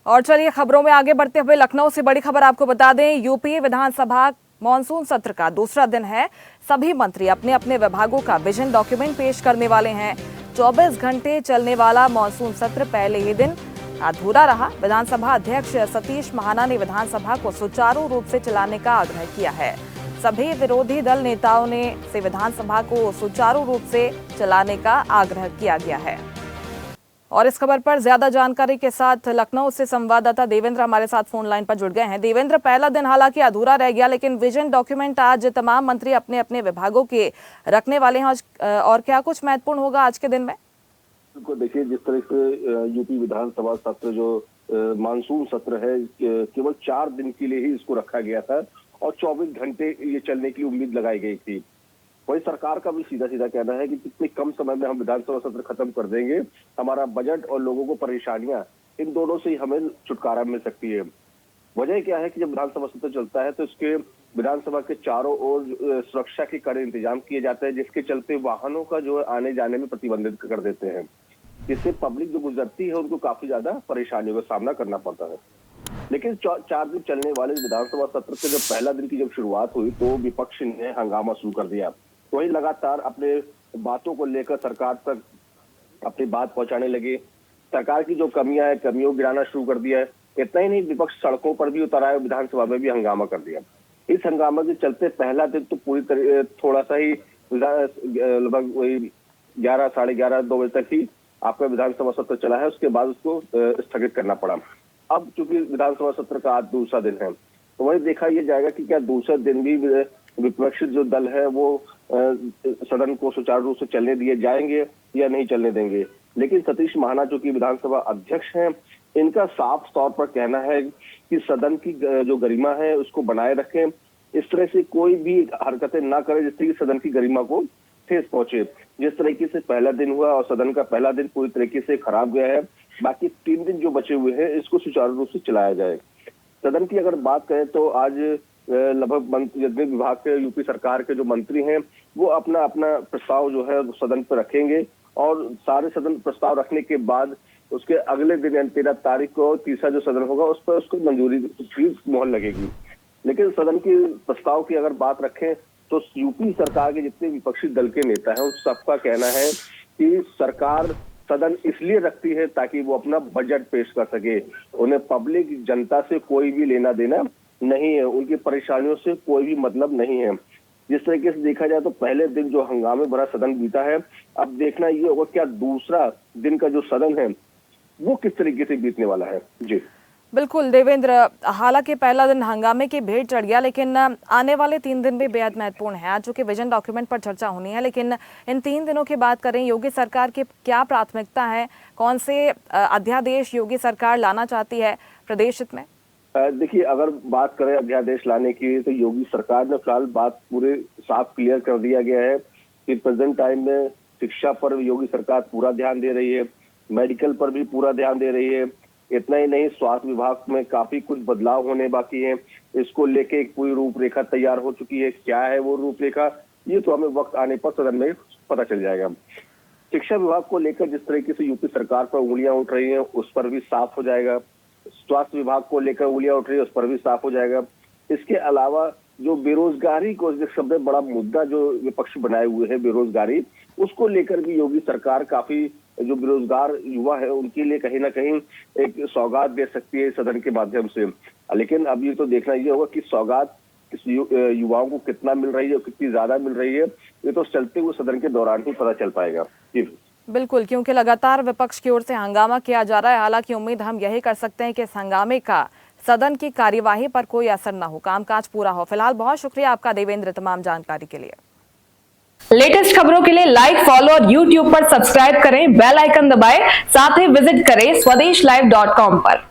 और चलिए खबरों में आगे बढ़ते हुए लखनऊ से बड़ी खबर आपको बता दें। यूपी विधानसभा मॉनसून सत्र का दूसरा दिन है। सभी मंत्री अपने अपने विभागों का विजन डॉक्यूमेंट पेश करने वाले हैं। 24 घंटे चलने वाला मॉनसून सत्र पहले ही दिन अधूरा रहा। विधानसभा अध्यक्ष सतीश महाना ने विधानसभा को सुचारू रूप से चलाने का आग्रह किया है। सभी विरोधी दल नेताओं ने से विधानसभा को सुचारू रूप से चलाने का आग्रह किया गया है। और इस खबर पर ज्यादा जानकारी के साथ लखनऊ से संवाददाता देवेंद्र हमारे साथ फोन लाइन पर जुड़ गए हैं। देवेंद्र, पहला दिन हालांकि अधूरा रह गया, लेकिन विजन डॉक्यूमेंट आज तमाम मंत्री अपने अपने विभागों के रखने वाले हैं और क्या कुछ महत्वपूर्ण होगा आज के दिन में? देखिए, जिस तरह से यूपी विधानसभा सत्र जो मानसून सत्र है, केवल 4 दिन के लिए ही इसको रखा गया था और 24 घंटे ये चलने की उम्मीद लगाई गई थी। वही सरकार का भी सीधा सीधा कहना है कि कितने कम समय में हम विधानसभा सत्र खत्म कर देंगे, हमारा बजट और लोगों को परेशानियां, इन दोनों से ही हमें छुटकारा मिल सकती है। वजह क्या है कि जब विधानसभा सत्र चलता है तो इसके विधानसभा के चारों ओर सुरक्षा के कड़े इंतजाम किए जाते हैं, जिसके चलते वाहनों का जो आने जाने में प्रतिबंधित कर देते हैं, जिससे पब्लिक जो गुजरती है उनको काफी ज्यादा परेशानियों का सामना करना पड़ता है। लेकिन 4 दिन चलने वाले विधानसभा सत्र के जब पहला दिन की जब शुरुआत हुई तो विपक्ष ने हंगामा शुरू कर दिया। वही लगातार अपने बातों को लेकर सरकार तक अपनी बात पहुंचाने लगे। सरकार की जो कमियां हैं, कमियों को गिराना शुरू कर दिया है। इतना ही नहीं, विपक्ष सड़कों पर भी उतर आया, विधानसभा में भी हंगामा कर दिया। इस हंगामा के चलते पहला दिन तो पूरी तरह थोड़ा सा ही लगभग वही 11, साढ़े 11, 2 बजे तक ही आपका विधानसभा सत्र चला है। उसके बाद उसको स्थगित करना पड़ा। अब चूंकि विधानसभा सत्र का आज दूसरा दिन है तो वही देखा यह जाएगा कि क्या दूसरे दिन भी विपक्षी जो दल है वो सदन को सुचारू रूप से चलने दिए जाएंगे या नहीं चलने देंगे। लेकिन सतीश महाना जो कि विधानसभा अध्यक्ष हैं, इनका साफ तौर पर कहना है कि सदन की जो गरिमा है उसको बनाए रखें, इस तरह से कोई भी हरकतें ना करें जिससे कि सदन की गरिमा को ठेस पहुंचे। जिस तरीके से पहला दिन हुआ और सदन का पहला दिन पूरी तरीके से खराब गया है, बाकी 3 दिन जो बचे हुए हैं इसको सुचारू रूप से चलाया जाए। सदन की अगर बात करें तो आज लगभग जितने विभाग के यूपी सरकार के जो मंत्री हैं वो अपना अपना प्रस्ताव जो है सदन पर रखेंगे और सारे सदन प्रस्ताव रखने के बाद उसके अगले दिन यानी 13 तारीख को तीसरा जो सदन होगा उस पर उसको मंजूरी की मोहर लगेगी। लेकिन सदन की प्रस्ताव की अगर बात रखें तो यूपी सरकार के जितने विपक्षी दल के नेता हैं उन सबका कहना है कि सरकार सदन इसलिए रखती है ताकि वो अपना बजट पेश कर सके। उन्हें पब्लिक जनता से कोई भी लेना देना नहीं है, उनकी परेशानियों से कोई भी मतलब नहीं है। जिस तरीके से देखा जाए तो पहले दिन जो हंगामे भरा सदन बीता है, अब देखना ये होगा क्या दूसरा दिन का जो सदन है वो किस तरीके से बीतने वाला है। जी बिल्कुल देवेंद्र, हालांकि पहला दिन हंगामे की भेंट चढ़ गया, लेकिन आने वाले 3 दिन भी बेहद महत्वपूर्ण है। आज चूंकि विजन डॉक्यूमेंट पर चर्चा होनी है, लेकिन इन 3 दिनों की बात करें, योगी सरकार की क्या प्राथमिकता है? कौन से अध्यादेश योगी सरकार लाना चाहती है प्रदेश हित में? देखिए, अगर बात करें अध्यादेश लाने की तो योगी सरकार ने फिलहाल बात पूरे साफ क्लियर कर दिया गया है कि प्रेजेंट टाइम में शिक्षा पर योगी सरकार पूरा ध्यान दे रही है, मेडिकल पर भी पूरा ध्यान दे रही है। इतना ही नहीं, स्वास्थ्य विभाग में काफी कुछ बदलाव होने बाकी है। इसको लेके एक पूरी रूपरेखा तैयार हो चुकी है। क्या है वो रूपरेखा, ये तो हमें वक्त आने पर सदन में पता चल जाएगा। शिक्षा विभाग को लेकर जिस तरीके से यूपी सरकार पर उंगलियां उठ रही हैं उस पर भी साफ हो जाएगा। स्वास्थ्य विभाग को लेकर उंगलियां उठ रही है उस पर भी साफ हो जाएगा। इसके अलावा जो बेरोजगारी को सबसे बड़ा मुद्दा जो विपक्ष बनाए हुए है बेरोजगारी, उसको लेकर भी योगी सरकार काफी जो बेरोजगार युवा है उनके लिए कहीं ना कहीं एक सौगात दे सकती है सदन के माध्यम से। लेकिन अब ये तो देखना ये होगा कि सौगात युवाओं को कितना मिल रही है, कितनी ज्यादा मिल रही है, ये तो चलते हुए सदन के दौरान ही पता चल पाएगा। जी बिल्कुल, क्योंकि लगातार विपक्ष की ओर से हंगामा किया जा रहा है। हालांकि उम्मीद हम यही कर सकते हैं कि इस हंगामे का सदन की कार्यवाही पर कोई असर न हो, कामकाज पूरा हो। फिलहाल बहुत शुक्रिया आपका देवेंद्र तमाम जानकारी के लिए। लेटेस्ट खबरों के लिए लाइक, फॉलो और यूट्यूब पर सब्सक्राइब करें, बेल आइकन दबाएं, साथ ही विजिट करें swedeshlive.com पर।